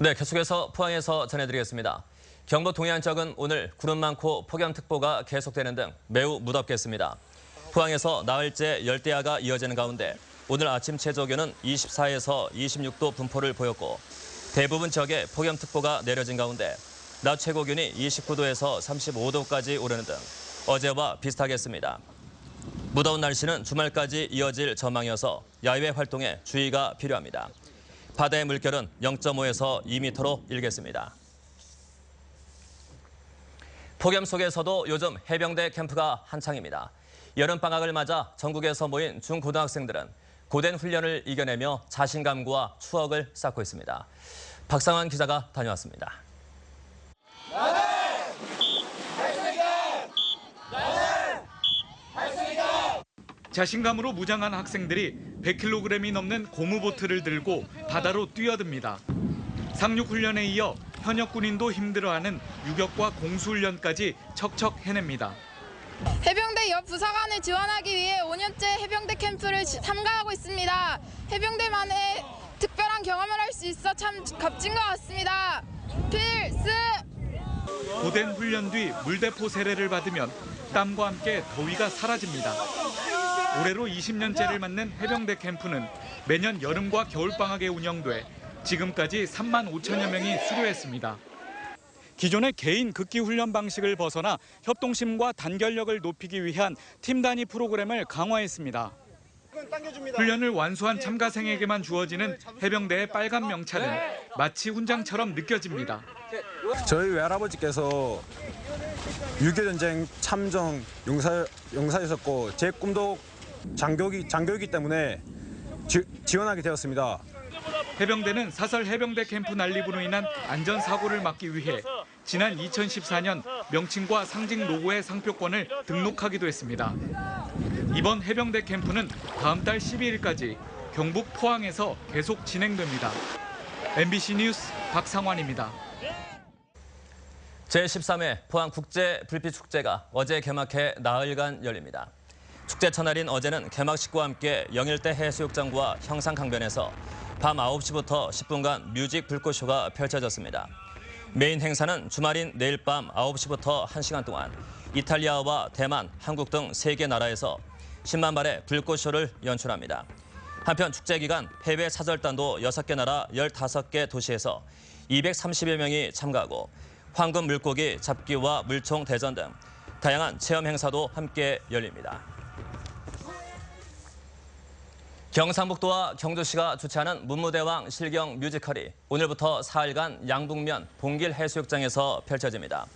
네, 계속해서 포항에서 전해드리겠습니다. 경북 동해안 지역은 오늘 구름 많고 폭염특보가 계속되는 등 매우 무덥겠습니다. 포항에서 나흘째 열대야가 이어지는 가운데 오늘 아침 최저기온은 24에서 26도 분포를 보였고 대부분 지역에 폭염특보가 내려진 가운데 낮 최고 기온이 29도에서 35도까지 오르는 등 어제와 비슷하겠습니다. 무더운 날씨는 주말까지 이어질 전망이어서 야외 활동에 주의가 필요합니다. 바다의 물결은 0.5에서 2m로 일겠습니다. 폭염 속에서도 요즘 해병대 캠프가 한창입니다. 여름방학을 맞아 전국에서 모인 중고등학생들은 고된 훈련을 이겨내며 자신감과 추억을 쌓고 있습니다. 박상환 기자가 다녀왔습니다. 자신감으로 무장한 학생들이 100kg이 넘는 고무보트를 들고 바다로 뛰어듭니다. 상륙훈련에 이어 현역 군인도 힘들어하는 유격과 공수훈련까지 척척 해냅니다. 해병대 옆 부사관을 지원하기 위해 5년째 해병대 캠프를 참가하고 있습니다. 해병대만의 특별한 경험을 할 수 있어 참 값진 것 같습니다. 필승! 고된 훈련 뒤 물대포 세례를 받으면 땀과 함께 더위가 사라집니다. 올해로 20년째를 맞는 해병대 캠프는 매년 여름과 겨울방학에 운영돼 지금까지 3만 5천여 명이 수료했습니다. 기존의 개인 극기 훈련 방식을 벗어나 협동심과 단결력을 높이기 위한 팀 단위 프로그램을 강화했습니다. 훈련을 완수한 참가생에게만 주어지는 해병대의 빨간 명찰은 마치 훈장처럼 느껴집니다. 저희 외할아버지께서 6.25 전쟁 참정 용사였었고 제 꿈도 장교이기 때문에 지원하게 되었습니다. 해병대는 사설 해병대 캠프 난립으로 인한 안전사고를 막기 위해 지난 2014년 명칭과 상징 로고의 상표권을 등록하기도 했습니다. 이번 해병대 캠프는 다음 달 12일까지 경북 포항에서 계속 진행됩니다. MBC 뉴스 박상환입니다. 제13회 포항국제불빛축제가 어제 개막해 나흘간 열립니다. 축제 첫날인 어제는 개막식과 함께 영일대 해수욕장과 형산강변에서 밤 9시부터 10분간 뮤직 불꽃쇼가 펼쳐졌습니다. 메인 행사는 주말인 내일 밤 9시부터 1시간 동안 이탈리아와 대만, 한국 등 3개 나라에서 10만 발의 불꽃쇼를 연출합니다. 한편 축제 기간 해외 사절단도 6개 나라 15개 도시에서 230여 명이 참가하고 황금 물고기 잡기와 물총 대전 등 다양한 체험 행사도 함께 열립니다. 경상북도와 경주시가 주최하는 문무대왕 실경 뮤지컬이 오늘부터 4일간 양북면 봉길 해수욕장에서 펼쳐집니다.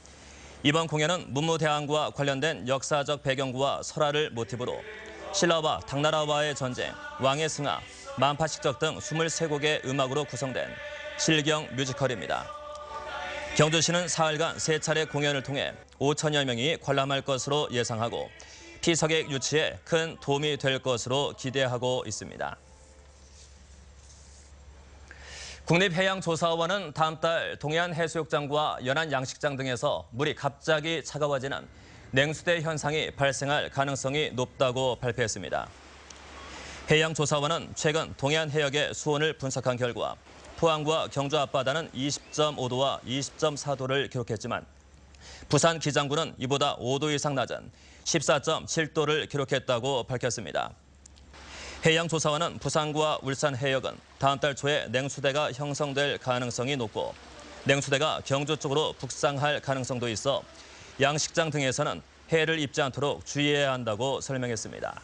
이번 공연은 문무대왕과 관련된 역사적 배경과 설화를 모티브로 신라와 당나라와의 전쟁, 왕의 승하, 만파식적 등 23곡의 음악으로 구성된 실경 뮤지컬입니다. 경주시는 4일간 3차례 공연을 통해 5천여 명이 관람할 것으로 예상하고 피서객 유치에 큰 도움이 될 것으로 기대하고 있습니다. 국립해양조사원은 다음 달 동해안 해수욕장과 연안 양식장 등에서 물이 갑자기 차가워지는 냉수대 현상이 발생할 가능성이 높다고 발표했습니다. 해양조사원은 최근 동해안 해역의 수온을 분석한 결과 포항과 경주 앞바다는 20.5도와 20.4도를 기록했지만 부산 기장군은 이보다 5도 이상 낮은 14.7도를 기록했다고 밝혔습니다. 해양조사원은 부산과 울산 해역은 다음 달 초에 냉수대가 형성될 가능성이 높고 냉수대가 경주 쪽으로 북상할 가능성도 있어 양식장 등에서는 해를 입지 않도록 주의해야 한다고 설명했습니다.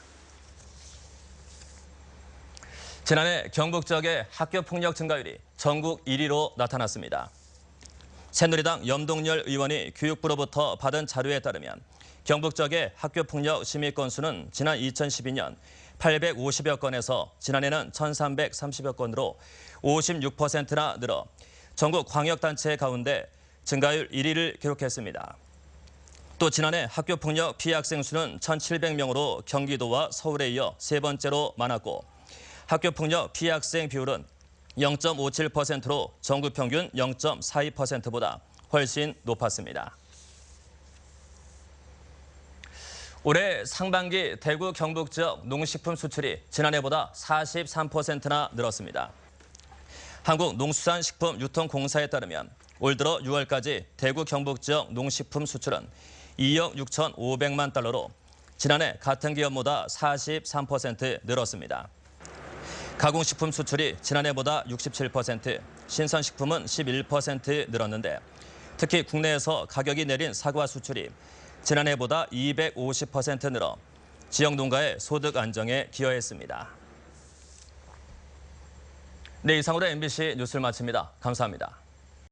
지난해 경북 지역의 학교폭력 증가율이 전국 1위로 나타났습니다. 새누리당 염동열 의원이 교육부로부터 받은 자료에 따르면 경북 지역의 학교폭력 심의 건수는 지난 2012년 850여 건에서 지난해는 1,330여 건으로 56%나 늘어 전국 광역단체 가운데 증가율 1위를 기록했습니다. 또 지난해 학교폭력 피해 학생 수는 1,700명으로 경기도와 서울에 이어 세 번째로 많았고 학교폭력 피해 학생 비율은 0.57%로 전국 평균 0.42%보다 훨씬 높았습니다. 올해 상반기 대구 경북 지역 농식품 수출이 지난해보다 43%나 늘었습니다. 한국농수산식품유통공사에 따르면 올 들어 6월까지 대구 경북 지역 농식품 수출은 2억 6,500만 달러로 지난해 같은 기간보다 43% 늘었습니다. 가공식품 수출이 지난해보다 67%, 신선식품은 11% 늘었는데 특히 국내에서 가격이 내린 사과 수출이 지난해보다 250% 늘어 지역 농가의 소득 안정에 기여했습니다. 네, 이상으로 MBC 뉴스를 마칩니다. 감사합니다.